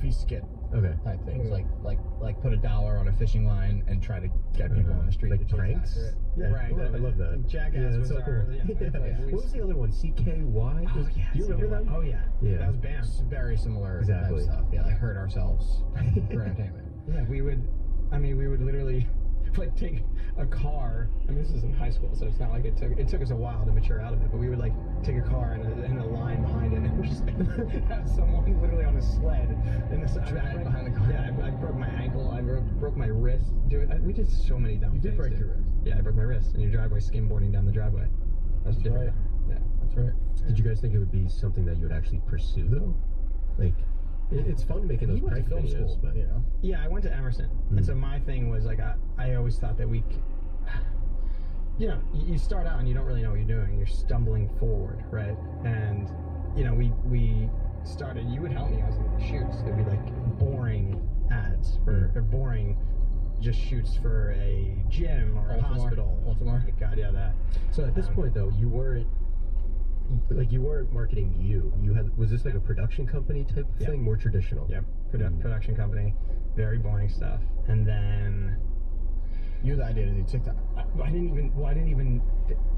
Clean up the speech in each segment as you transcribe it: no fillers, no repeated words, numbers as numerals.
goofy skit type things, like put $1 on a fishing line and try to get people on the street. Like pranks? Yeah, right. I love that. Jackass was so our... cool. Yeah. What was the other one? CKY? Oh, yeah. Do you remember that? Oh, yeah. That was BAM. It's very similar Exactly. type stuff. Yeah, like hurt ourselves for entertainment. Yeah, we would literally like take a car. I mean, this is in high school, so it's not like it took us a while to mature out of it. But we would like take a car and a line behind it, and we just have someone literally on a sled in the Drag behind the car. Yeah, I broke my ankle. I broke my wrist. We did so many dumb things. You did break your wrist. Yeah, I broke my wrist in your driveway, skimboarding down the driveway. That's different. right. Yeah, that's right. Did you guys think it would be something that you would actually pursue though? Like, it's fun making those prank film videos, school, but you know. Yeah, I went to Emerson, and so my thing was like I always thought that you start out and you don't really know what you're doing. You're stumbling forward, right? And we started. You would help me. I was in the shoots. It'd be like boring ads or boring just shoots for a gym or a hospital. Baltimore. God, yeah, that. So at this point though, you weren't marketing you. Was this like a production company type of thing, more traditional? Yep, production company, very boring stuff. And then you had the idea to do TikTok. I didn't even.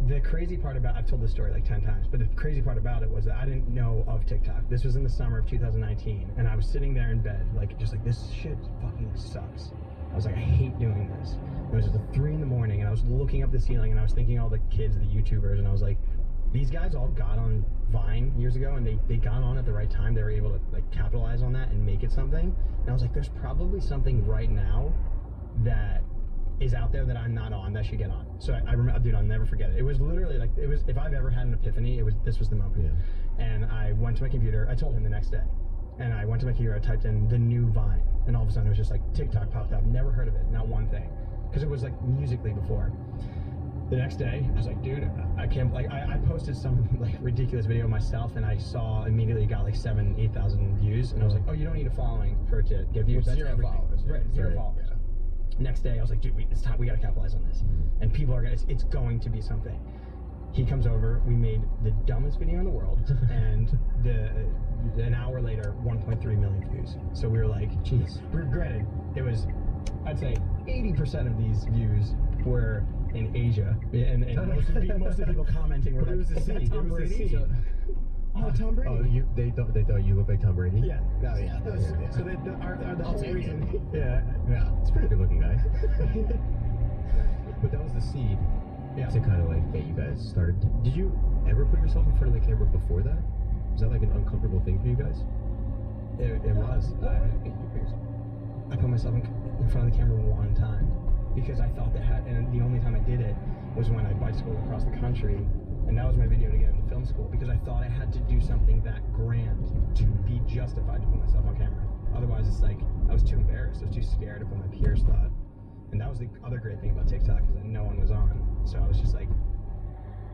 The crazy part about, I've told this story like 10 times, but the crazy part about it was that I didn't know of TikTok. This was in the summer of 2019, and I was sitting there in bed, just like this shit fucking sucks. I was like, I hate doing this. It was just 3 in the morning, and I was looking up the ceiling, and I was thinking all the kids, the YouTubers, and I was like, these guys all got on Vine years ago, and they got on at the right time. They were able to like capitalize on that and make it something. And I was like, there's probably something right now that is out there that I'm not on that should get on. So I remember, dude, I'll never forget it. It was literally like, if I've ever had an epiphany, this was the moment. Yeah. And I went to my computer. I told him the next day. And I went to my computer, I typed in the new Vine, and all of a sudden it was just like TikTok popped up. Never heard of it, not one thing, because it was like Musical.ly before. The next day, I was like, dude, I can't, like, I posted some like ridiculous video myself, and I saw immediately got like 7,000, 8,000 views, and I was like, oh, you don't need a following for it to get views. That's 0 followers. Right, 0 followers. Yeah. Next day, I was like, dude, it's time, we gotta capitalize on this, and people are gonna, it's going to be something. He comes over, we made the dumbest video in the world, and an hour later, 1.3 million views. So we were like, jeez. Granted, it was, I'd say 80% of these views were in Asia, and most of the people commenting were like, "Is that Tom Brady?" Oh, Tom Brady. Oh, they thought you looked like Tom Brady? Yeah. Oh, yeah. So the whole reason. Yeah. It's a pretty good looking guy. But that was the seed to kind of like get you guys started. Did you ever put yourself in front of the camera before that? Was that like an uncomfortable thing for you guys? It was. I put myself in front of the camera one time because I thought and the only time I did it was when I bicycled across the country, and that was my video to get into film school, because I thought I had to do something that grand to be justified to put myself on camera. Otherwise, it's like I was too embarrassed. I was too scared of what my peers thought. And that was the other great thing about TikTok, is that no one was on. So I was just like,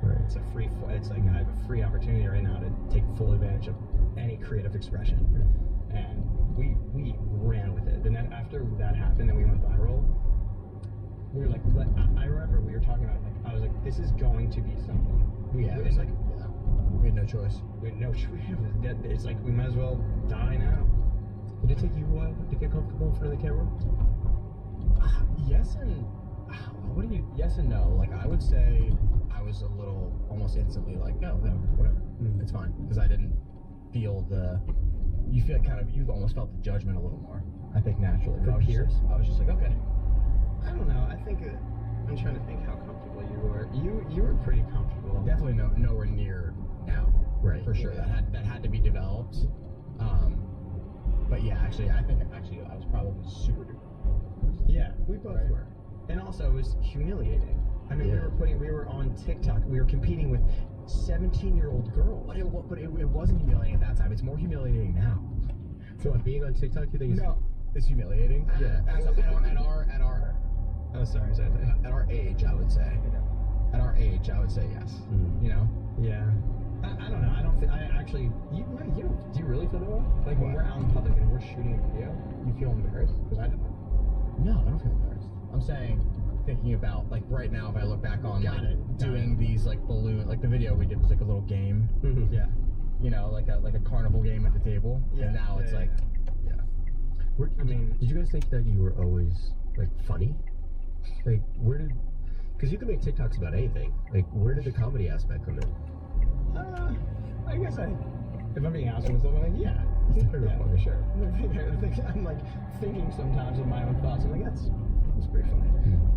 it's like I have a free opportunity right now to take full advantage of any creative expression. And we ran with it. Then after that happened and we went viral, we were like, I remember we were talking about it, like, I was like, this is going to be something. It's like, we had no choice. We had no choice. It's like, we might as well die now. Did it take you a while to get comfortable in front of the camera? Yes and no. Like, I would say I was a little, almost instantly like, no, whatever, it's fine, because I didn't feel you've almost felt the judgment a little more, I think, naturally. From peers? I was just like, okay. I don't know. I think I'm trying to think how comfortable you were. You were pretty comfortable. Definitely nowhere near now. Right. For sure. Yeah. That had to be developed. But yeah, I think I was probably super duper. Yeah, we both were. And also, it was humiliating. I mean, we were on TikTok. We were competing with 17-year-old girls. But it wasn't humiliating at that time. It's more humiliating now. So being on TikTok, you think it's humiliating? Yeah. At our oh, sorry. At our age, I would say. At our age, I would say yes. You know? Yeah. I don't know. I don't think. I actually. Do you really feel that way? Like when we're out in public and we're shooting a video, you feel embarrassed? Because I don't. No, I don't feel embarrassed. I'm saying, thinking about, like, right now, if I look back on doing these like balloon, like the video we did was like a little game. Yeah. You know, like a carnival game at the table. Yeah. And now it's like, Did you guys think that you were always like funny? Like, because you can make TikToks about anything. Like, where did the comedy aspect come in? I guess if I'm being honest with myself, I'm like, yeah, for sure. I'm like thinking sometimes of my own thoughts. I'm like, that's pretty funny.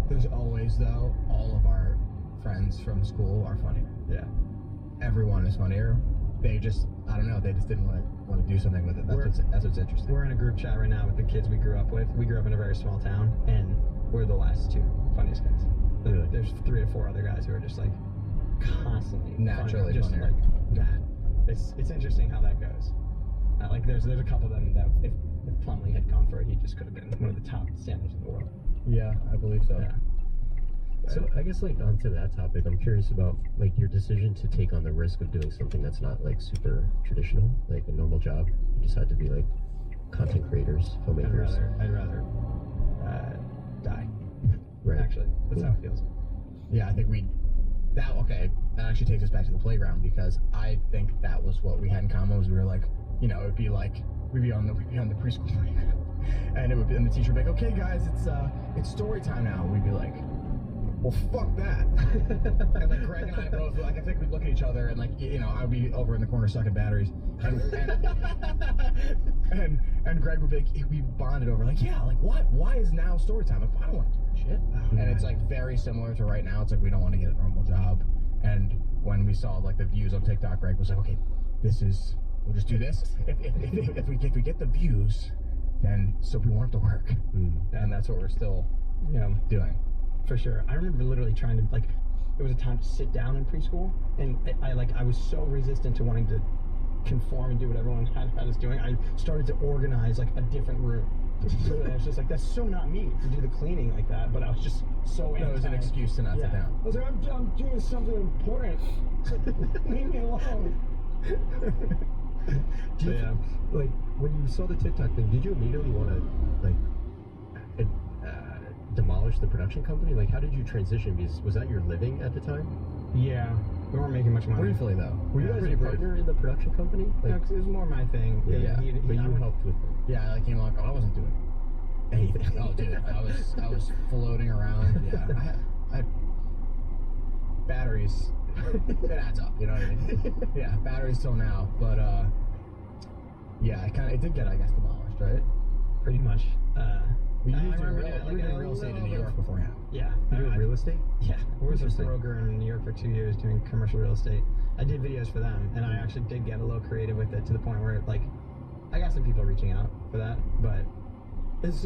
There's always, though, all of our friends from school are funny. Yeah. Everyone is funnier. They just, I don't know, they just didn't want to do something with it. That's what's interesting. We're in a group chat right now with the kids we grew up with. We grew up in a very small town, and we're the last two funniest guys. Really? There's 3 or 4 other guys who are just like constantly naturally just funnier. Like that. It's interesting how that goes. Like there's a couple of them that if Plumlee had gone for it, he just could have been one of the top stand-ups in the world. Yeah, I believe so. Yeah. So I guess like onto that topic, I'm curious about like your decision to take on the risk of doing something that's not like super traditional, like a normal job. You decide to be like content creators, filmmakers. I'd rather die. Right. Actually, that's how it feels. Yeah, I think that actually takes us back to the playground, because I think that was what we had in common. Was we were like, you know, it'd be like we'd be on the preschool playground, and the teacher would be like, okay guys, it's story time now. We'd be like, well, fuck that. And like Greg and I both, like, I think we'd look at each other and like, you know, I'd be over in the corner sucking batteries, and Greg would be like, we bonded over like, yeah, like what? Why is now story time? Like, I don't want to do this shit. And it's like very similar to right now. It's like we don't want to get a normal job. And when we saw like the views on TikTok, Greg was like, okay, we'll just do this. If we get the views, then so we want it to work. And that's what we're still, you know, doing. For sure. I remember literally trying to, like, it was a time to sit down in preschool, and I was so resistant to wanting to conform and do what everyone had us doing. I started to organize like a different room. So I was just like, that's so not me to do the cleaning like that, but I was just so That was an excuse to not sit down. I was like, I'm doing something important. Leave me alone. Like when you saw the TikTok thing, did you immediately want to like demolish the production company? Like, how did you transition? Because was that your living at the time? Yeah, we weren't making much money. Briefly though. Were you guys a partner in the production company? Like, No, 'cause it was more my thing. yeah. But you helped with it. Yeah, I came like, I wasn't doing anything. Oh, dude, I was floating around. Yeah, I had batteries. It adds up, you know what I mean? Yeah, batteries till now, but yeah, it did get, I guess, demolished, right? Pretty much. You I were remember doing real estate in New York beforehand. Yeah. You doing real estate? Yeah. I was a Interesting. broker in New York for 2 years doing commercial real estate. I did videos for them, and I actually did get a little creative with it to the point where, like, I got some people reaching out for that, but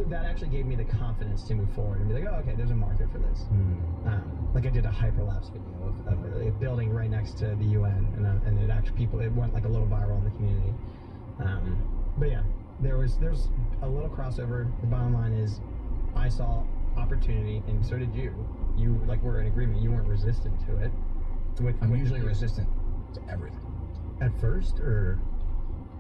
that actually gave me the confidence to move forward and be like, oh, okay, there's a market for this. Like I did a hyperlapse video of a building right next to the UN, and it actually it went like a little viral in the community. But yeah, there's a little crossover. The bottom line is, I saw opportunity, and so did you. You we're in agreement. You weren't resistant to it. I'm usually resistant to everything. At first, or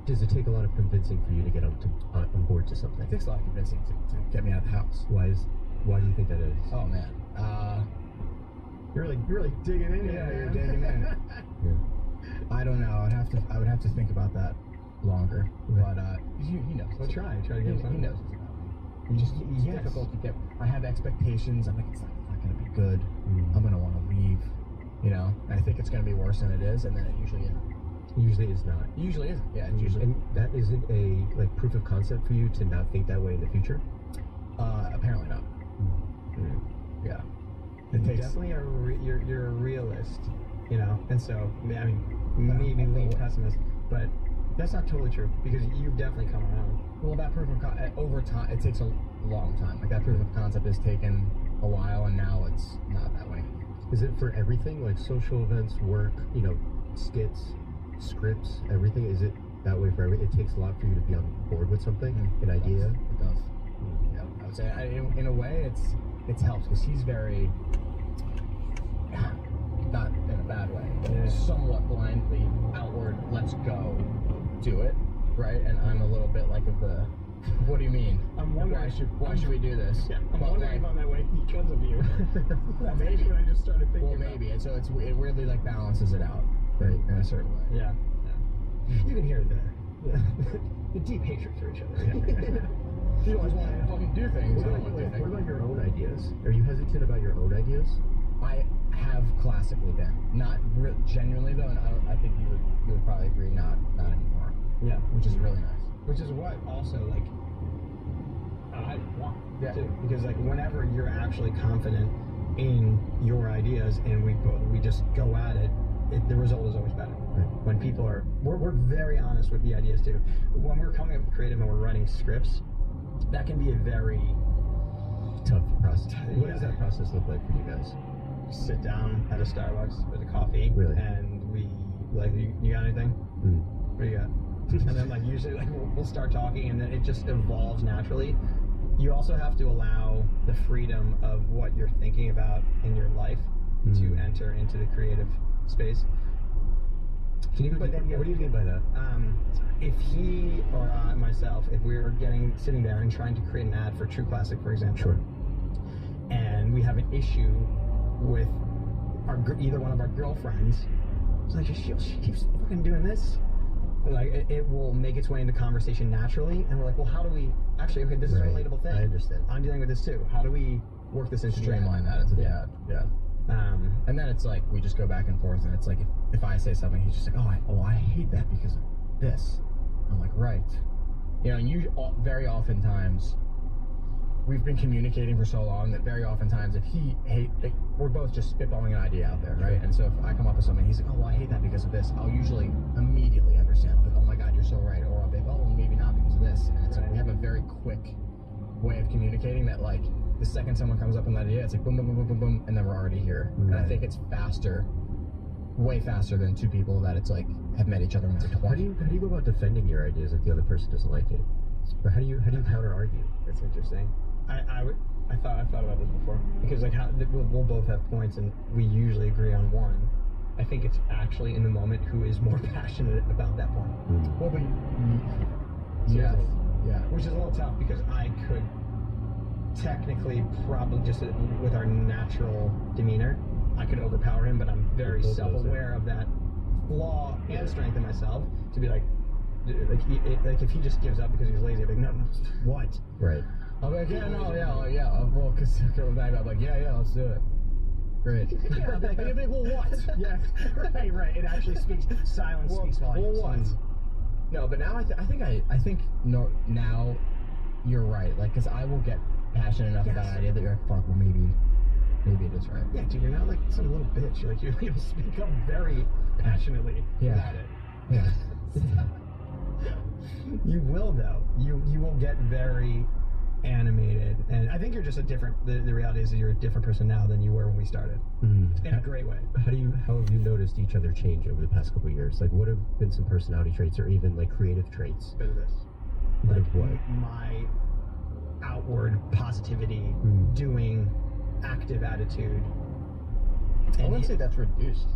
does it take a lot of convincing for you to get on board to something? It takes a lot of convincing to get me out of the house. Why do you think that is? Oh man, You're really digging in. yeah, you're digging in. Yeah. I don't know. I would have to think about that longer. But he knows. Well, try to get He something. knows it's about me. It's difficult to get. I have expectations. I'm like, it's not going to be good. I'm going to want to leave. You know, and I think it's going to be worse than it is, and then it usually isn't. Usually it's not. It usually isn't. Yeah, it's usually. And that isn't a like proof of concept for you to not think that way in the future? Apparently not. Yeah. It takes. Definitely you're a realist, you know, and so I mean, maybe being pessimist, but that's not totally true because you've definitely come around. Well, that proof of over time, it takes a long time. Like that proof of concept has taken a while, and now it's not that way. Is it for everything, like social events, work, you know, skits, scripts, everything? Is it that way for everything? It takes a lot for you to be on board with something, an idea? It does. Yeah, I would say in a way it's helps because he's very not in a bad way, somewhat blindly outward. Let's go, do it, right? And I'm a little bit like of the. What do you mean? I'm wondering Why should we do this? Yeah, I'm wondering if I'm that way because of you. That's Maybe. what I just started thinking. Well, maybe, and so it weirdly like balances it out, right, in a certain way. Yeah. You can hear the deep hatred for each other. You always want to fucking do things. What I don't about, want to do what things. about your own ideas? Are you hesitant about your own ideas? I have classically been. Not genuinely though, and I think you would probably agree. Not anymore. Yeah. Which is really nice. Which is what also like I want Yeah. too, because like whenever you're actually confident in your ideas and we just go at it, the result is always better. Right. When people are, we're very honest with the ideas too. When we're coming up with creative and we're writing scripts, that can be a very Tough process. What Yeah. does that process look like for you guys? sit down at a Starbucks with a coffee, Really? and we like, you got anything? Mm. What do you got? And then like usually like we'll start talking, and then it just evolves naturally. You also have to allow the freedom of what you're thinking about in your life to enter into the creative space. Can you, But then what do you mean by that? If he or myself, if we were sitting there and trying to create an ad for True Classic, for example, Sure. and we have an issue with either one of our girlfriends, it's like she keeps fucking doing this. Like it will make its way into conversation naturally, and we're like, well, how do we actually? Okay, this is a Right. relatable thing. I understand. I'm dealing with this too. How do we work this into Streamline the ad? that into the ad. Yeah. And then it's like we just go back and forth, and it's like if I say something, he's just like, I hate that because of this. I'm like, right. You know, and very oftentimes we've been communicating for so long that very oftentimes if we're both just spitballing an idea out there, right? And so if I come up with something, he's like, I hate that because of this. I'll usually immediately understand, like, oh my God, you're so right. Or I'll be like, oh, maybe not because of this. And it's like we have a very quick way of communicating that, like, the second someone comes up with an idea, it's like boom, boom, boom, boom, boom, boom, and then we're already here. Right. And I think it's faster, way faster than two people that it's like have met each other once or twice. How do you go about defending your ideas if the other person doesn't like it? Or how do you counter argue? That's interesting. I thought about this before, because like we'll both have points and we usually agree on one. I think it's actually in the moment who is more passionate about that point. Well, but Yeah. yeah. Which is a little tough because I could technically probably just with our natural demeanor, I could overpower him, but I'm very Both of those, self-aware of that flaw and strength in myself to be like if he just gives up because he's lazy, I'd be like, no, what? Right. I'll be like, well, because I'm like, yeah, let's do it. Great. Yeah, like, well, what? Yeah, right. It actually speaks. Silence speaks volumes. Well, what? No, but now I think now you're right. Like, because I will get passionate enough about an idea that you're like, fuck, well, maybe it is right. Yeah, dude, you're not like some little bitch. You're like you'll speak up very passionately about it. Yeah. You will though. You will get very animated, and I think you're just a different. The reality is that you're a different person now than you were when we started, in a great way. How have you noticed each other change over the past couple of years? Like, what have been some personality traits, or even like creative traits? Bit of this. Bit Like of what? my outward positivity, doing, active attitude. I wouldn't say that's reduced,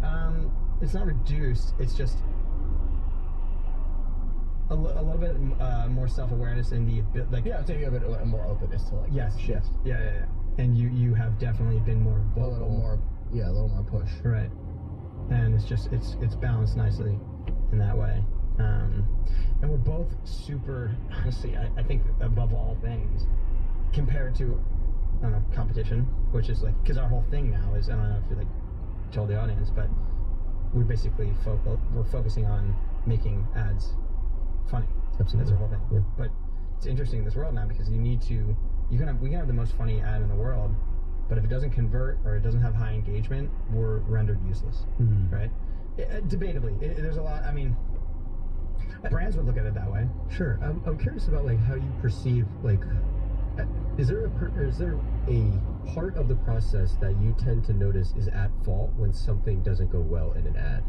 though. It's not reduced. It's just a little bit more self-awareness in the like. Yeah, I'd say you have a bit more openness to, like, Yes. shift. Yeah. And you have definitely been more A vocal. little more push. Right. And it's just it's balanced nicely in that way. And we're both super, honestly, I think above all things, compared to, I don't know, competition, which is like, because our whole thing now is, I don't know if you like told the audience, but we basically we're focusing on making ads funny. Absolutely. That's our whole thing. Yeah. But it's interesting in this world now because we can have the most funny ad in the world, but if it doesn't convert or it doesn't have high engagement, we're rendered useless, right? Debatably, there's a lot. I mean, brands would look at it that way. Sure. I'm curious about like how you perceive like. Is there a part of the process that you tend to notice is at fault when something doesn't go well in an ad?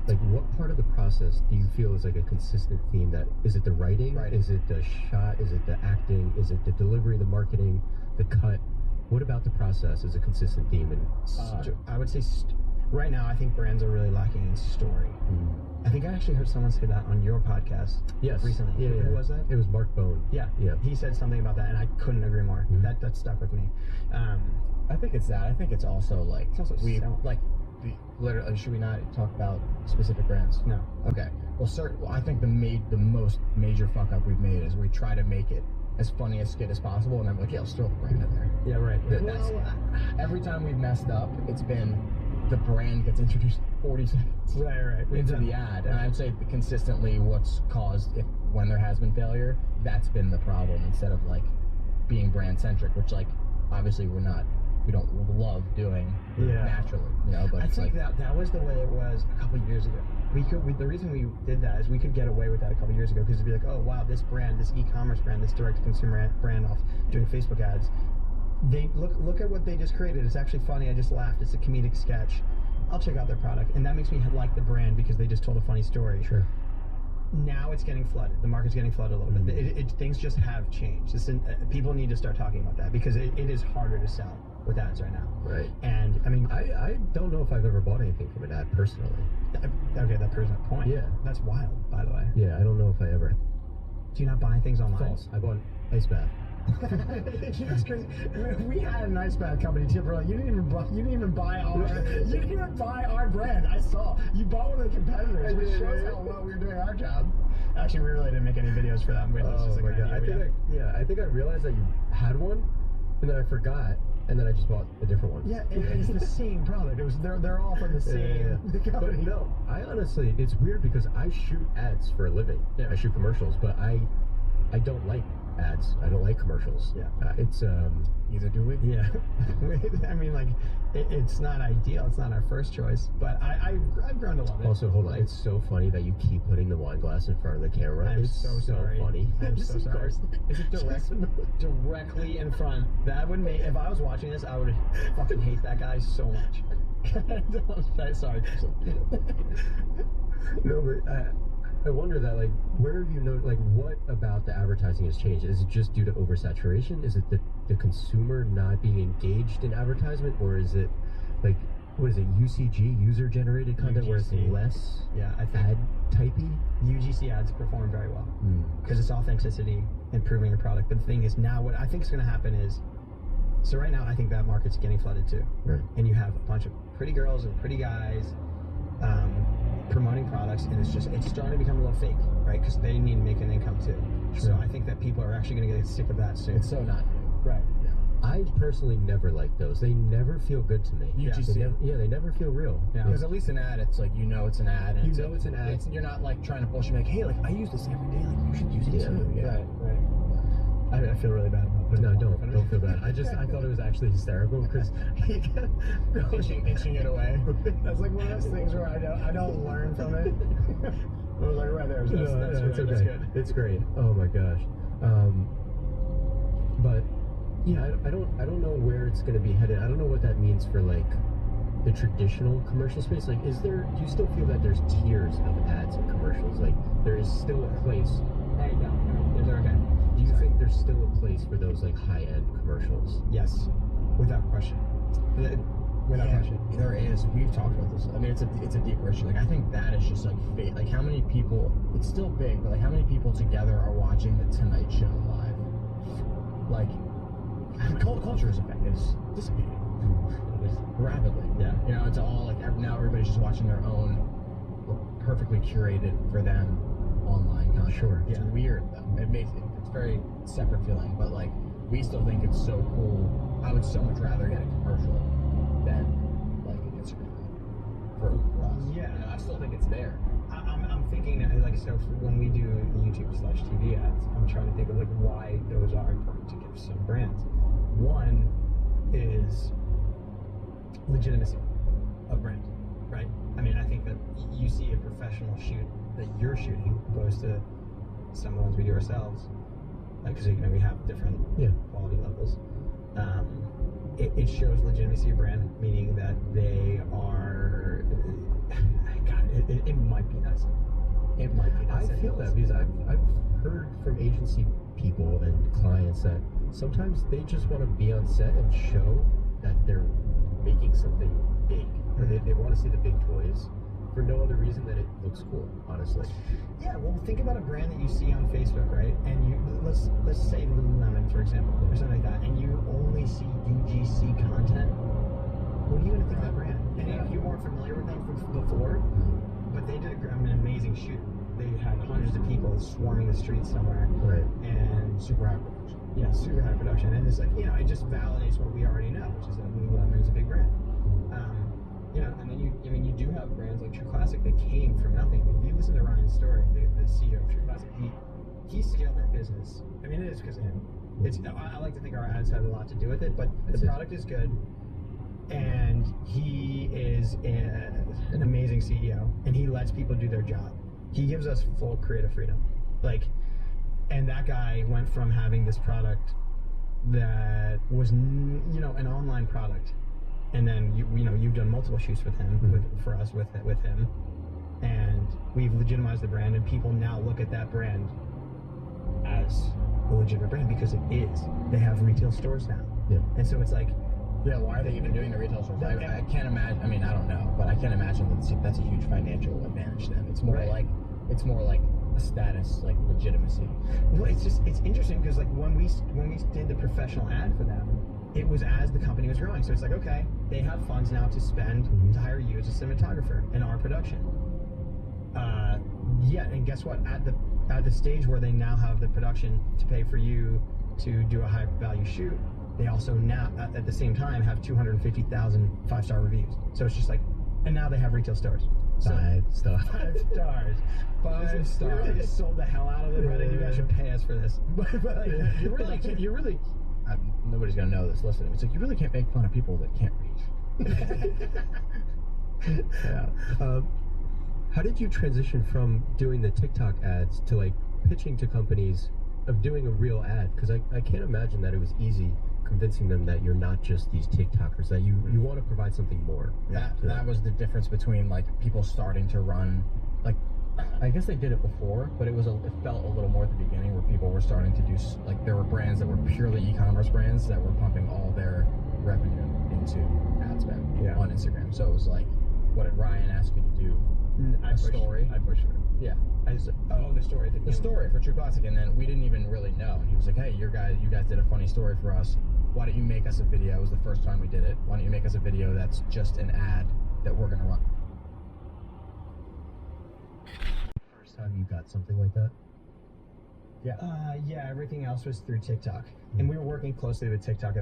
Like, what part of the process do you feel is like a consistent theme? That is it the writing? Is it the shot? Is it the acting? Is it the delivery, the marketing, the cut? What about the process is a consistent theme? And I would say right now, I think brands are really lacking in story. I think I actually heard someone say that on your podcast. Yes. Recently. Yeah. Who was that? It was Mark Bone. Yeah. Yeah. He said something about that, and I couldn't agree more. That stuck with me. I think it's that. I think it's also like Literally, should we not talk about specific brands? no. Okay. Well, I think the most major fuck up we've made is we try to make it as funny a skit as possible, and I'm like, yeah, let's throw the brand in there. Yeah, right. That's, every time we've messed up, it's been the brand gets introduced 40 seconds into the ad, and I'd say that consistently what's caused, when there has been failure, that's been the problem, instead of like being brand centric, which like obviously we don't love doing naturally, you know. But I think like, that was the way it was a couple of years ago. The reason we did that is we could get away with that a couple of years ago, because it'd be like, oh wow, this brand, this e-commerce brand, this direct-to-consumer brand off doing Facebook ads. They look at what they just created. It's actually funny. I just laughed. It's a comedic sketch. I'll check out their product, and that makes me like the brand because they just told a funny story. Sure. Now it's getting flooded. The market's getting flooded a little bit. Things just have changed. People need to start talking about that, because it is harder to sell with ads right now. Right. And I mean, I don't know if I've ever bought anything from an ad personally. Okay, that proves my point. Yeah. That's wild, by the way. Yeah, I don't know if I ever. Do you not buy things online? False. I bought an ice bath. That's crazy. We had an ice bath company too. Bro, you didn't even buy our brand. I saw you bought one of the competitors, which shows how well we were doing our job. Actually, we really didn't make any videos for that. Oh my god! I think I realized that you had one, and then I forgot, and then I just bought a different one. Yeah, it's the same product. They're all from the same company. But no, I honestly, it's weird because I shoot ads for a living. Yeah. I shoot commercials, but I don't like ads. I don't like commercials. Yeah. It's either do we? Yeah. I mean, like, it's not ideal. It's not our first choice, but I've grown to love it. Also, hold on. Like, It's so funny that you keep putting the wine glass in front of the camera. I'm It's so sorry. funny. I'm so sorry. Is it directly in front? That would make, if I was watching this, I would fucking hate that guy so much. Sorry. No, but I wonder that, like, where have you noticed, like, what about the advertising has changed? Is it just due to oversaturation? Is it the consumer not being engaged in advertisement? Or is it, like, what is it, UCG, user-generated content, where it's less I think ad-typey? UGC ads perform very well because it's authenticity and proving your product. But the thing is, now what I think is going to happen is, so right now I think that market's getting flooded too. Right. And you have a bunch of pretty girls and pretty guys promoting products, and it's starting to become a little fake, right? Because they need to make an income too. Sure. So I think that people are actually going to get sick of that soon. It's so not new. Right. Yeah. I personally never like those. They never feel good to me. UGC. They never feel real. Yeah. Because at least an ad, it's like, you know it's an ad. And it's an ad. You're not like trying to bullshit, like, hey, like, I use this every day, like, you should use it too. Yeah. Right. I feel really bad about putting No, it in front of don't me. feel bad. I thought it was actually hysterical because he kept Inching it away. That's like one of those things where I don't learn from it. I was like, right there. That's it's okay. That's good. It's great. Oh my gosh. But yeah, I don't know where it's going to be headed. I don't know what that means for like the traditional commercial space. Like, do you still feel that there's tiers of ads and commercials? Like, there is still a place. There you go. They're okay. Do you think there's still a place for those like high-end commercials? Yes, without question. Without question. There is. We've talked about this. I mean, it's a deeper issue. Like, I think that is just like fate. Like, how many people? It's still big, but like, how many people together are watching the Tonight Show live? Like, culture is dissipating rapidly. Yeah. You know, it's all like now everybody's just watching their own perfectly curated for them online content. Sure. It's weird though. It's very separate feeling, but like, we still think it's so cool. I would so much rather get a commercial than like an Instagram ad for us. Yeah. You know, I still think it's there. I'm thinking that, like, so when we do YouTube/TV ads, I'm trying to think of like why those are important to give some brands. One is legitimacy of brand, right? I mean, I think that you see a professional shoot that you're shooting opposed to some of the ones we do ourselves, because you know we have different quality levels. It shows legitimacy of brand, meaning that they are. God, it might be that simple. It might be that I simple. feel that because I've heard from agency people and clients that sometimes they just want to be on set and show that they're making something big. Or they want to see the big toys for no other reason than it looks cool, honestly. Yeah, well, think about a brand that you see on Facebook, right? And let's say Lululemon, for example, or something like that, and you only see UGC content. What are you going to think of that brand? And if you weren't familiar with them from before, but they did an amazing shoot. They had hundreds of people swarming the streets somewhere. Right. And Super average. super high production, and it's like, you know, it just validates what we already know, which is that Lululemon is a big brand. You know, and then you do have brands like True Classic that came from nothing. I mean, if you listen to Ryan's story, the CEO of True Classic, he scaled that business. I mean, it is because of him. I like to think our ads had a lot to do with it, but the product is good, and he is an amazing CEO, and he lets people do their job. He gives us full creative freedom, like, and that guy went from having this product that was, you know, an online product, and then you've done multiple shoots with him, with him, and we've legitimized the brand, and people now look at that brand as a legitimate brand because it is. They have retail stores now, and so it's like, yeah, why are they even doing the retail stores? I can't imagine. I mean, I don't know, but I can't imagine that's a huge financial advantage to them. It's more like a status, like legitimacy. Well, it's interesting because like when we did the professional ad for them, it was as the company was growing. So it's like, okay, they have funds now to spend to hire you as a cinematographer in our production. And guess what? At the stage where they now have the production to pay for you to do a high value shoot, they also now at the same time have 250,000 5-star reviews. So it's just like, and now they have retail stores. 5 stars. 5 stars. 5 stars. We really just sold the hell out of it. I think you guys should pay us for this. But like, you really nobody's gonna know this listening. It's like you really can't make fun of people that can't read. Yeah. How did you transition from doing the TikTok ads to like pitching to companies of doing a real ad? Because I can't imagine that it was easy convincing them that you're not just these TikTokers, that you want to provide something more. That was the difference between like people starting to run, like, I guess they did it before, but it felt a little more at the beginning where people were starting to do, like, there were brands that were purely e-commerce brands that were pumping all their revenue into ad spend on Instagram. So it was like, what did Ryan ask you to do? I pushed for it. Yeah. I just, the story. The story for True Classic, and then we didn't even really know. And he was like, hey, you guys did a funny story for us. Why don't you make us a video? It was the first time we did it. Why don't you make us a video that's just an ad that we're gonna run? First time you got something like that? Yeah, everything else was through TikTok. And we were working closely with TikTok.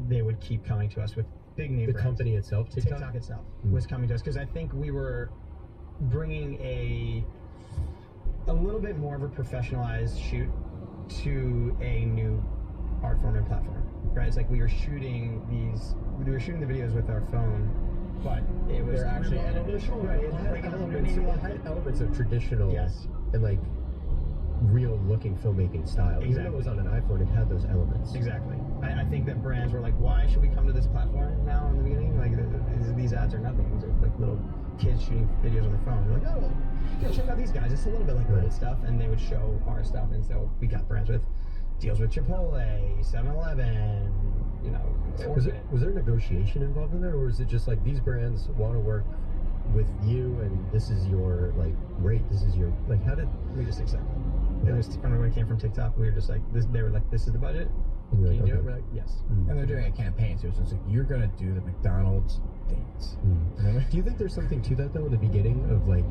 They would keep coming to us with big name brands. The company itself, TikTok? TikTok itself was coming to us because I think we were bringing a little bit more of a professionalized shoot to a new art form and platform, right? It's like we were shooting the videos with our phone, but it was actually right? It had elements of traditional and like real looking filmmaking style. Even though it was on an iPhone, it had those elements. Exactly. I think that brands were like, why should we come to this platform now in the beginning? Like these ads are nothing. These are like little kids shooting videos on their phone. They're like, oh, well, check out these guys. It's a little bit like old stuff, and they would show our stuff, and so we got brands with deals with Chipotle, 7-Eleven, you know. Was there negotiation involved in there, or was it just like these brands want to work with you, and this is your like rate? This is your like. How did we just accept it? It was when it came from TikTok. We were just like, this. They were like, this is the budget. Can you do it? We're like, yes. And they're doing a campaign too, so it's like, you're gonna do the McDonald's dance. Do you think there's something to that though in the beginning of like,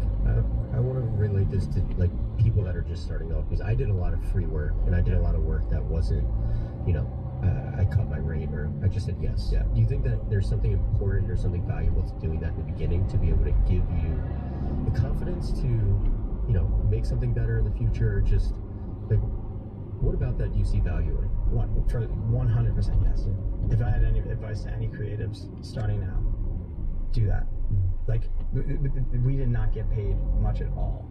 I want to relate this to like people that are just starting off, because I did a lot of free work and I did a lot of work that wasn't, you know, I cut my rate or I just said yes. Yeah. Do you think that there's something important or something valuable to doing that in the beginning to be able to give you the confidence to, you know, make something better in the future? Or just like, what about that do you see value in? 100% yes. If I had any advice to any creatives starting now, do that. Like, we did not get paid much at all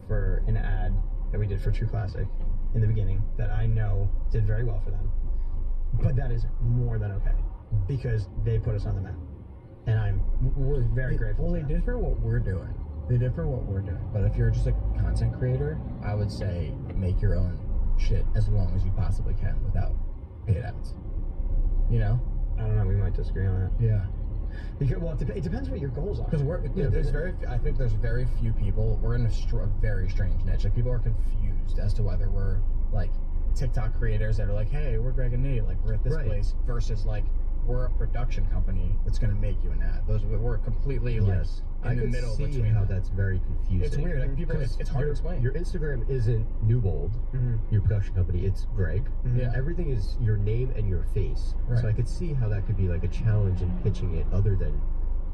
for an ad that we did for True Classic in the beginning that I know did very well for them. But that is more than okay because they put us on the map, and we're very grateful. Well, they did for what we're doing. But if you're just a content creator, I would say make your own shit as long as you possibly can without paid ads. You know? I don't know. We might disagree on that. Yeah. Because, well, it depends what your goals are. Because I think there's very few people. We're in a very strange niche. Like, people are confused as to whether we're like TikTok creators that are like, hey, we're Greg and Nate, like we're at this place, versus like we're a production company that's going to make you an ad. We're completely like Yes. in the middle I can see between how that. that's very confusing. It's weird. Like people, it's hard to explain. Your Instagram isn't Newbold, your production company. It's Greg. Yeah. Everything is your name and your face. Right. So I could see how that could be like a challenge in pitching it, other than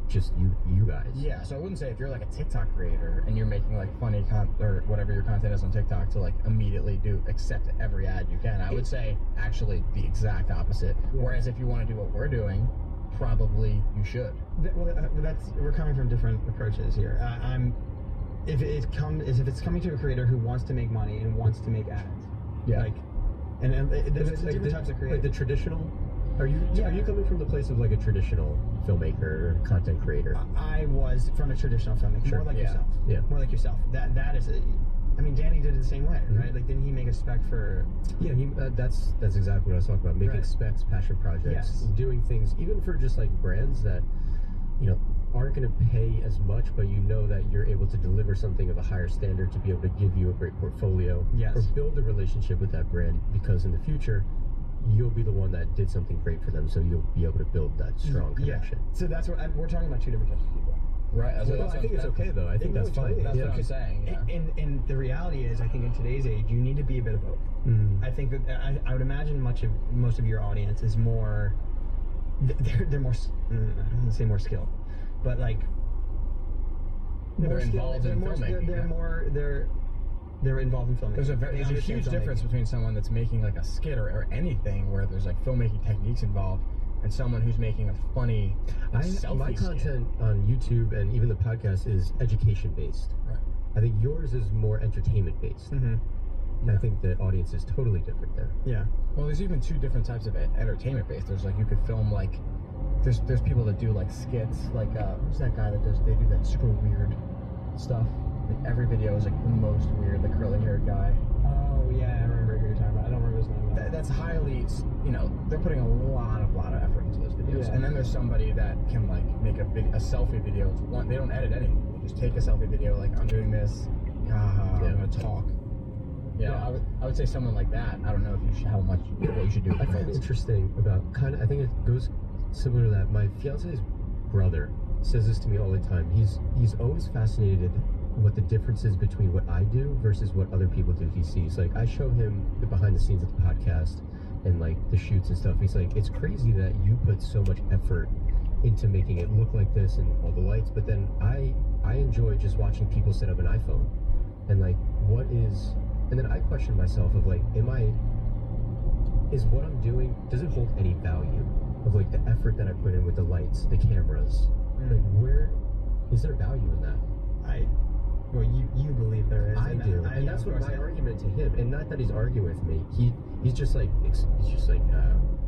just you guys. Yeah. So I wouldn't say if you're like a TikTok creator and you're making like funny or whatever your content is on TikTok to like immediately accept every ad you can. I would say actually the exact opposite. Yeah. Whereas if you want to do what we're doing, probably you should. We're coming from different approaches here. If it's coming to a creator who wants to make money and wants to make ads, Yeah. like, and there's like different types of creators. Like the traditional. Are you Yeah. coming from the place of like a traditional filmmaker or content creator? I was from a traditional filmmaker, Sure. more like Yeah. yourself. Yeah. More like yourself. That is I mean, Danny did it the same way, right? Like, didn't he make a spec for? Yeah, that's exactly what I was talking about. Making Right. specs, passion projects, Yes. doing things even for just like brands that, aren't going to pay as much, but you know that you're able to deliver something of a higher standard to be able to give you a great portfolio, Yes. or build a relationship with that brand, because in the future you'll be the one that did something great for them, so you'll be able to build that strong connection. Yeah. So that's what we're talking about. Two different types of people. Right. Well, I think it's okay though. I think No, that's fine. totally. That's Yeah. what I'm saying. Yeah. And the reality is, I think in today's age, you need to be a bit of both. I think that I would imagine most of your audience is more. They're more. I don't want to say more skilled, but like. They're involved in filmmaking. They're involved in filmmaking. There's a They understand huge filmmaking. difference between someone that's making like a skit or anything where there's like filmmaking techniques involved, and someone who's making a funny selfie My skit. content on YouTube and even the podcast is education based. Right. I think yours is more entertainment based. I think the audience is totally different there. Yeah. Well, there's even two different types of entertainment based. There's like you could film like there's people that do like skits, like who's that guy that they do that super weird stuff. Like every video is like the most weird, the curly haired guy. Oh yeah, I remember who you're talking about. I don't remember his name. That's highly, they're putting a lot of effort into those videos. Yeah. And then there's somebody that can like make a selfie video. They don't edit anything. They just take a selfie video like I'm doing this. I'm gonna talk. Yeah. I would say someone like that. I don't know if what you should do. I find it interesting about I think it goes similar to that. My fiance's brother says this to me all the time. He's always fascinated what the difference is between what I do versus what other people do. He sees, like, I show him the behind the scenes of the podcast and like the shoots and stuff. He's like, it's crazy that you put so much effort into making it look like this and all the lights, but then I enjoy just watching people set up an iPhone and like and then I question myself of like, is what I'm doing, does it hold any value of like the effort that I put in with the lights, the cameras? Like, where is there value in that? Well, you believe there is. I do, and that's what my argument to him. And not that he's arguing with me. He's just like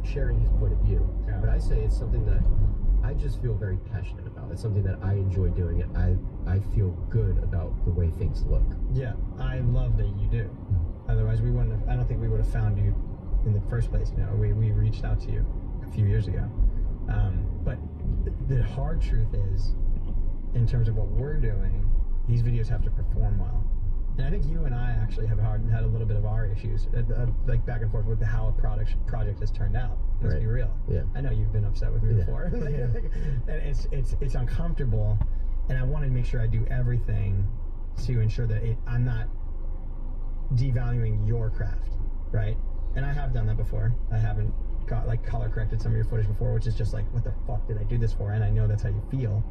sharing his point of view. Yeah. But I say it's something that I just feel very passionate about. It's something that I enjoy doing, and I feel good about the way things look. Yeah, I love that you do. Otherwise, we wouldn't have. I don't think we would have found you in the first place. We reached out to you a few years ago. But the hard truth is, in terms of what we're doing, these videos have to perform well. And I think you and I actually have had a little bit of our issues, like back and forth with how a project has turned out. Let's be real. Yeah. I know you've been upset with me before. And it's uncomfortable, and I wanted to make sure I do everything to ensure that I'm not devaluing your craft, right? And I have done that before. I haven't got like color corrected some of your footage before, which is just like, what the fuck did I do this for? And I know that's how you feel.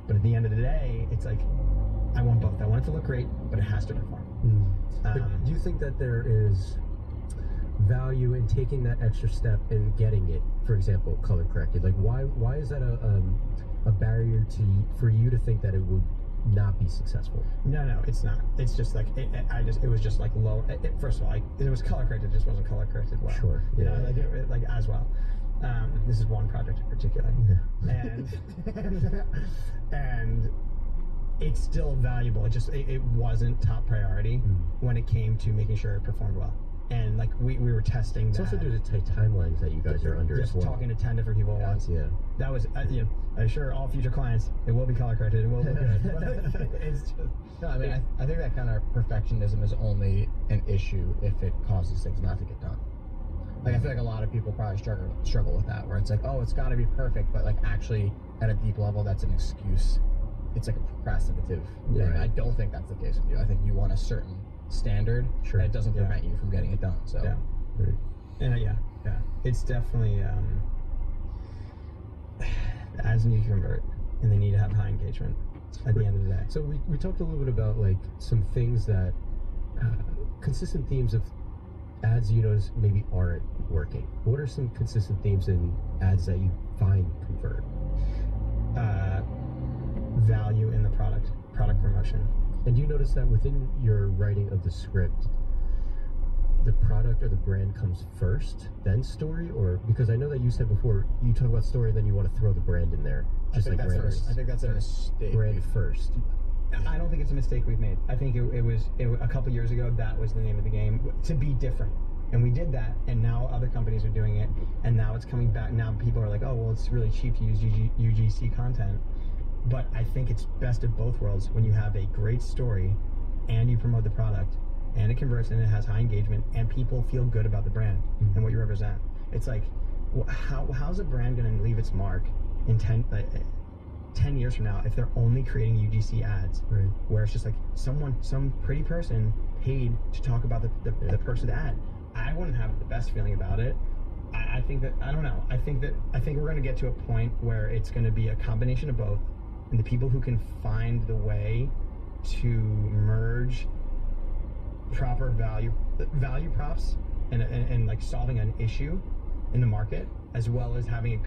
But at the end of the day, it's like, I want both. I want it to look great, but it has to perform. Do you think that there is value in taking that extra step and getting it, for example, color corrected? Like, why is that a barrier for you to think that it would not be successful? No, it's not. It's just like it was just like low. First of all, it was color corrected. It just wasn't color corrected well. Sure. Yeah. Like as well. This is one project in particular, and it's still valuable. It wasn't top priority when it came to making sure it performed well. And like we were testing. It's also due to tight timelines that you guys are under as well. Just talking to 10 different people at once. Yeah. That was I'm sure all future clients, it will be color corrected. It will look good. But it's just. No, I mean, I think that kind of perfectionism is only an issue if it causes things not to get done. Like I feel like a lot of people probably struggle with that, where it's like, oh, it's got to be perfect, but like actually at a deep level, that's an excuse. It's like a procrastinative thing. Right. I don't think that's the case with you. I think you want a certain standard, Sure. and it doesn't prevent you from getting it done. So Yeah. Right. And yeah, it's definitely ads need to convert, and they need to have high engagement at the end of the day. So we talked a little bit about like some things that consistent themes of ads you notice maybe aren't working. What are some consistent themes in ads that you find convert? Value in the product promotion. And you notice that within your writing of the script, the product or the brand comes first, then story, or because I know that you said before you talk about story, then you want to throw the brand in there, just like brand. I think that's a mistake. Brand first. I don't think it's a mistake we've made. I think it was a couple years ago, that was the name of the game, to be different. And we did that, and now other companies are doing it, and now it's coming back. Now people are like, oh, well, it's really cheap to use UGC content. But I think it's best of both worlds when you have a great story, and you promote the product, and it converts, and it has high engagement, and people feel good about the brand and what you represent. It's like, how's a brand going to leave its mark in 10 years from now if they're only creating UGC ads, Right. where it's just like some pretty person paid to talk about the perks of the ad? I wouldn't have the best feeling about it. I think that, I don't know, I think we're going to get to a point where it's going to be a combination of both, and the people who can find the way to merge proper value props and like solving an issue in the market, as well as having a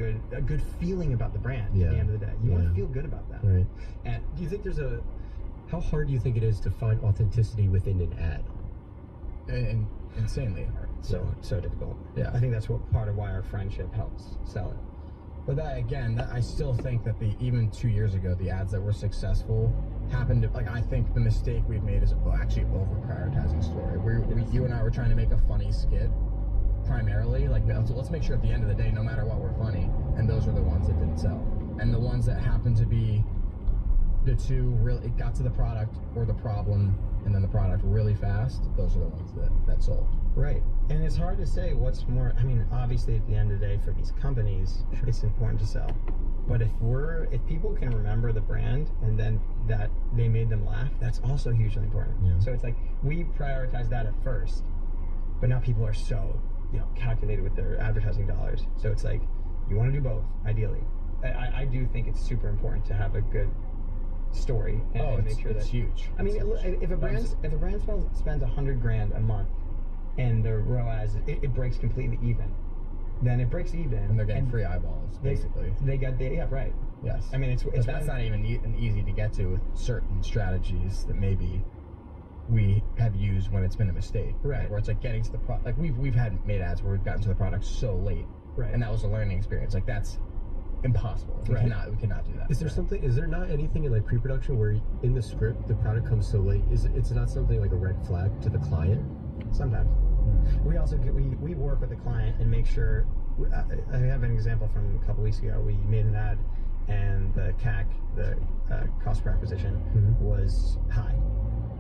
good feeling about the brand at the end of the day. You want to feel good about that. Right. And Do you think how hard do you think it is to find authenticity within an ad? And insanely hard. so difficult. Yeah. I think that's what part of why our friendship helps sell it. But that again, I still think that even 2 years ago, the ads that were successful happened to, like, I think the mistake we've made is actually over prioritizing story. You and I were trying to make a funny skit primarily, like, let's make sure at the end of the day, no matter what, we're funny, and those were the ones that didn't sell. And the ones that happened to be the two, really, it got to the product or the problem, and then the product really fast, those are the ones that sold. Right. And it's hard to say what's more, I mean, obviously at the end of the day for these companies, it's important to sell. But if people can remember the brand and then that they made them laugh, that's also hugely important. Yeah. So it's like, we prioritize that at first, but now people are so, calculated with their advertising dollars. So it's like, you want to do both, ideally. I do think it's super important to have a good story and make sure it's that huge. I mean, if a brand spends $100,000 a month and the ROAS it breaks completely even, then it breaks even, and they're getting free eyeballs, basically. Right. Yes. I mean, But that's not even easy to get to with certain strategies that maybe we have used when it's been a mistake. Right. Where it's like getting to the product. Like we've made ads where we've gotten to the product so late. Right. And that was a learning experience. Like that's impossible. We cannot do that. Is there not anything in like pre-production where in the script the product comes so late? It's not something like a red flag to the client? Sometimes. We also we work with the client and make sure. I have an example from a couple weeks ago. We made an ad, and the CAC, the cost per acquisition, was high,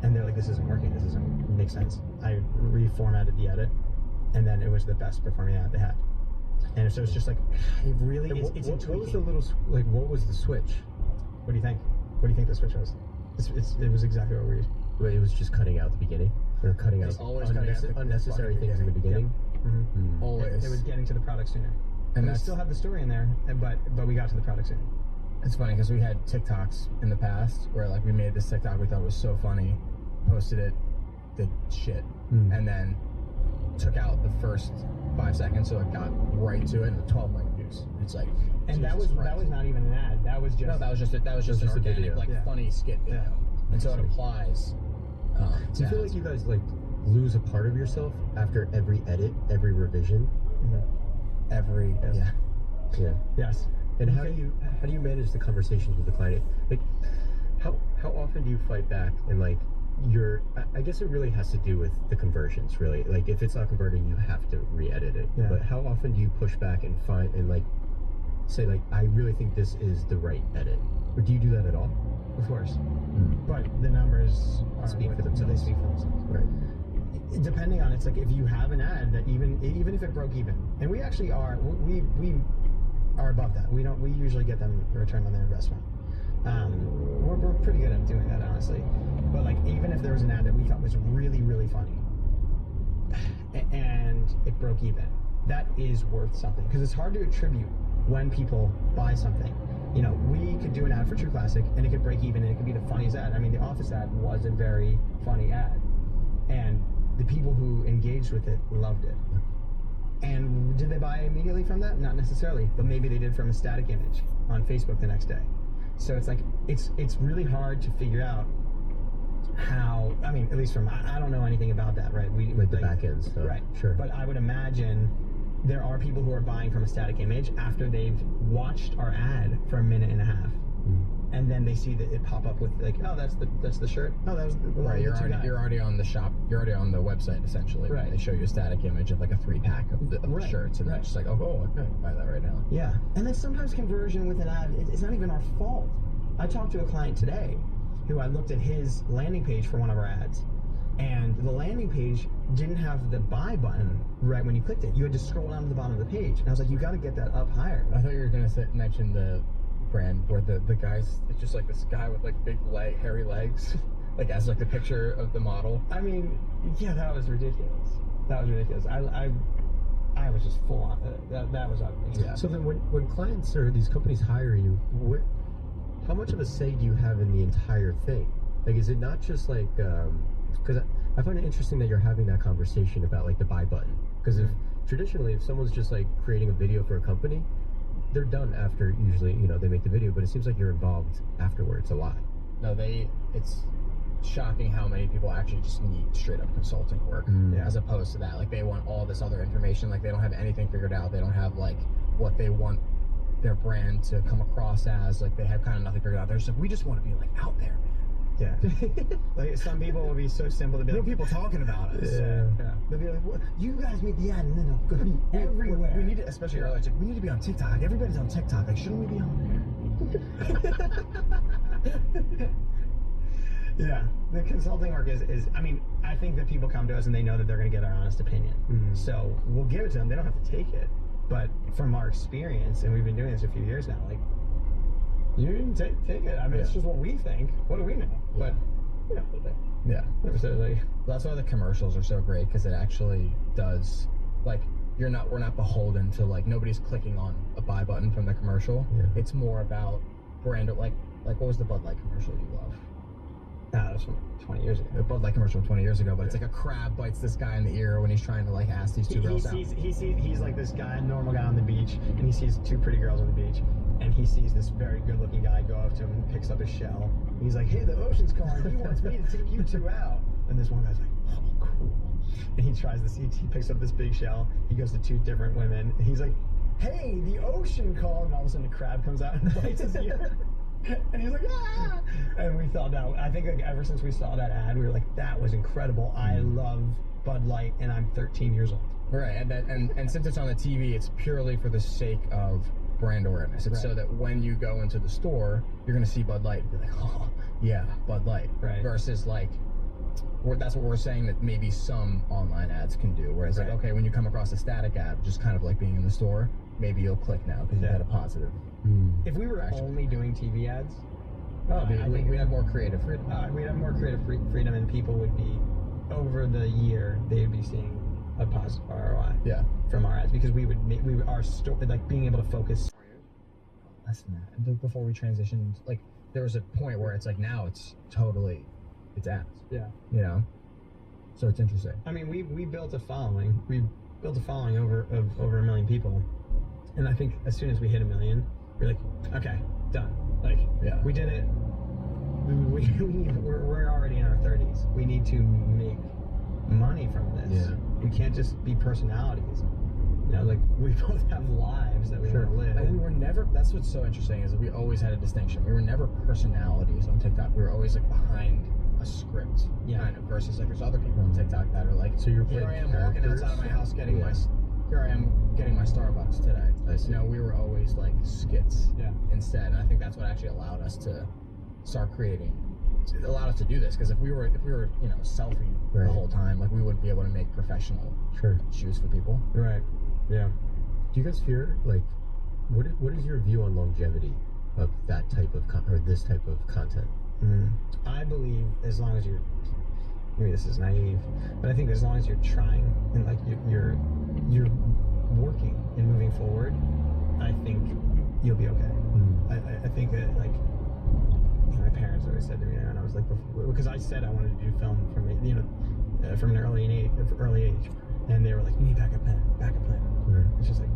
and they're like, "This isn't working. This doesn't make sense." I reformatted the edit, and then it was the best performing ad they had. And so it's just like, it really is. What was the little what was the switch? What do you think? What do you think the switch was? It was exactly what we used. Wait, it was just cutting out the beginning. Or cutting out unnecessary things in the beginning. Mm-hmm. Always. It was getting to the product sooner. And we still have the story in there, but we got to the product sooner. It's funny because we had TikToks in the past where like we made this TikTok we thought was so funny, posted it, did shit, and then took out the first 5 seconds, so it got right to it, and 12 million views. It's like, and that was not even an ad. That was just that was just an organic, video. like funny skit video, and so it applies. Do you feel like you guys like lose a part of yourself after every edit, every revision? Yes. And how do you manage the conversations with the client? Like, how often do you fight back and like I guess it really has to do with the conversions, really. Like if it's not converting, you have to re-edit it. Yeah. But how often do you push back and find and like say like I really think this is the right edit? Or do you do that at all? Of course. But the numbers speak for themselves. They speak for themselves. Right. depending on, it's like if you have an ad that even if it broke even, and we actually are, we are above that. We usually get them a return on their investment. We're pretty good at doing that, honestly. But like, even if there was an ad that we thought was really, really funny, and it broke even, that is worth something, because it's hard to attribute when people buy something. You know, we could do an ad for True Classic, and it could break even, and it could be the funniest ad. I mean, the Office ad was a very funny ad, and the people who engaged with it loved it. And did they buy immediately from that? Not necessarily, but maybe they did from a static image on Facebook the next day. So it's like, it's really hard to figure out how, I mean, at least from, I don't know anything about that, right? We Like the back end stuff. Right. Sure. But I would imagine there are people who are buying from a static image after they've watched our ad for a minute and a half. And then they see that it pop up with like, oh, that's the shirt. Oh, that was the Right, you're already on the shop. You're already on the website essentially. Right. They show you a static image of like a 3-pack of the Right, shirts, and right. it's just like, oh, okay, buy that right now. Yeah, and then sometimes conversion with an ad, it's not even our fault. I talked to a client today who I looked at his landing page for one of our ads, and the landing page didn't have the buy button right when you clicked it. You had to scroll down to the bottom of the page, and I was like, you got to get that up higher. I thought you were gonna mention the brand where the guys, it's just like this guy with like big hairy legs, like as like the picture of the model. I mean, yeah, that was ridiculous. That was ridiculous. I was just full on. That was ugly. Yeah. So then when clients or these companies hire you, how much of a say do you have in the entire thing? Like, is it not just like, because I find it interesting that you're having that conversation about like the buy button. Because traditionally, if someone's just like creating a video for a company, they're done after usually, you know, they make the video, but it seems like you're involved afterwards a lot. No, it's shocking how many people actually just need straight up consulting work, as opposed to that. Like, they want all this other information. Like, they don't have anything figured out. They don't have like what they want their brand to come across as. Like, they have kind of nothing figured out. They're just like, we just want to be like out there, man. Yeah. Like, some people will be so simple to be There like, are people talking about us. yeah. They'll be like, well, you guys make the ad and then it'll be everywhere. We need to, especially earlier, it's like, we need to be on TikTok. Like, everybody's on TikTok. Like, shouldn't we be on there? Yeah, the consulting work is, I mean, I think that people come to us and they know that they're going to get our honest opinion. So we'll give it to them. They don't have to take it. But from our experience, and we've been doing this a few years now, like, you didn't take it. I mean, it's just what we think. What do we know? But, you know, Yeah. necessarily. That's why the commercials are so great, because it actually does, like, we're not beholden to, like, nobody's clicking on a buy button from the commercial. Yeah. It's more about brand, like what was the Bud Light commercial you love? That was from 20 years ago. The Bud Light commercial 20 years ago, but it's like a crab bites this guy in the ear when he's trying to like ask these two girls out. He's like this guy, normal guy on the beach, and he sees two pretty girls on the beach, and he sees this very good-looking guy go up to him and picks up his shell. And he's like, "Hey, the ocean's calling. He wants me to take you two out." And this one guy's like, "Oh, cool." And he tries this. He picks up this big shell. He goes to two different women, and he's like, "Hey, the ocean called." And all of a sudden, a crab comes out and bites his ear. And he's like, "Ah!" And we thought, now, I think like ever since we saw that ad, we were like, that was incredible. I love Bud Light, and I'm 13 years old. Right, and since it's on the TV, it's purely for the sake of brand awareness. It's so that when you go into the store, you're going to see Bud Light and be like, oh, yeah, Bud Light. Right. Versus like, that's what we're saying that maybe some online ads can do. Whereas like, okay, when you come across a static ad, just kind of like being in the store, maybe you'll click now because you had a positive. If we were only doing TV ads, I think we'd have more creative freedom. We'd have more creative freedom, and people would be, over the year, they'd be seeing a positive ROI from our ads, because we would our store, like being able to focus. Less than that. And before we transitioned, like there was a point where it's like now it's ads. Yeah. You know? So it's interesting. I mean, we built a following. We built a following over 1 million people, and I think as soon as we hit 1 million, we're like, okay, done. Like, we did it. We're already in our 30s. We need to make money from this. Yeah. We can't just be personalities. You know, like, we both have lives that we want to live. And we were never, that's what's so interesting, is that we always had a distinction. We were never personalities on TikTok. We were always like behind a script, kind of, versus like there's other people on TikTok that are like, so you're here I am walking outside of my house getting here I am getting my Starbucks today. You know, we were always like skits instead. And I think that's what actually allowed us to start creating allowed us to do this. Because if we were you know selfie Right. the whole time, like we wouldn't be able to make professional Sure. shoots for people. Right. Yeah. Do you guys fear, like, what is your view on longevity of that type of or this type of content? I believe as long as you're, maybe this is naive, but I think as long as you're trying and like you're working and moving forward, I think you'll be okay. I think that like my parents always said to me, and I was like, because I said I wanted to do film from from an early age, and they were like, you need backup plan. Right. It's just like,